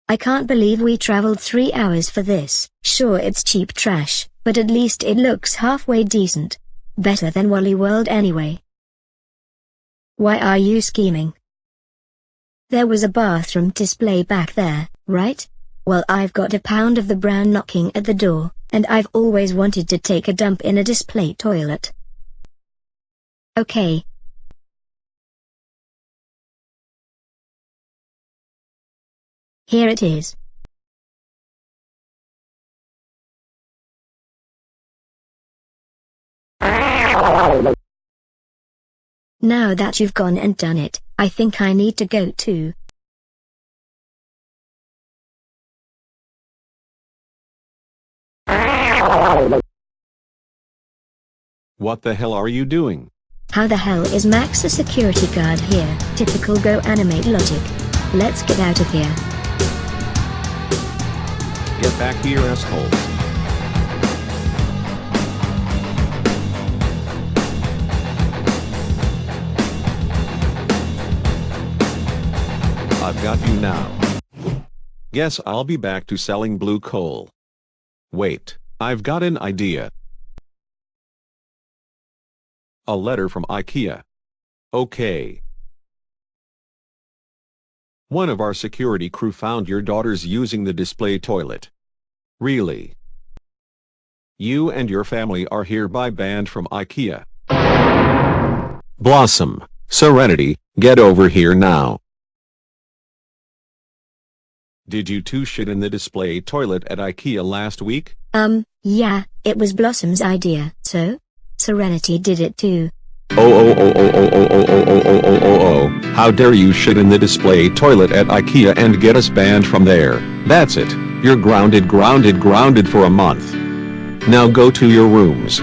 I can't believe we traveled 3 hours for this. Sure, it's cheap trash, but at least it looks halfway decent. Better than Wally World anyway. Why are you scheming? There was a bathroom display back there, right? Well, I've got a pound of the brand knocking at the door, and I've always wanted to take a dump in a display toilet. Okay. Here it is. Now that you've gone and done it, I think I need to go too. What the hell are you doing? How the hell is Max a security guard here? Typical Go animate logic. Let's get out of here. Get back here, assholes. I've got you now. Guess I'll be back to selling blue coal. Wait, I've got an idea. A letter from IKEA. Okay. One of our security crew found your daughters using the display toilet. Really? You and your family are hereby banned from IKEA. Blossom, Serenity, get over here now. Did you two shit in the display toilet at IKEA last week? Yeah, it was Blossom's idea. So? Serenity did it too. Oh, how dare you shit in the display toilet at IKEA and get us banned from there. That's it. You're grounded for a month. Now go to your rooms.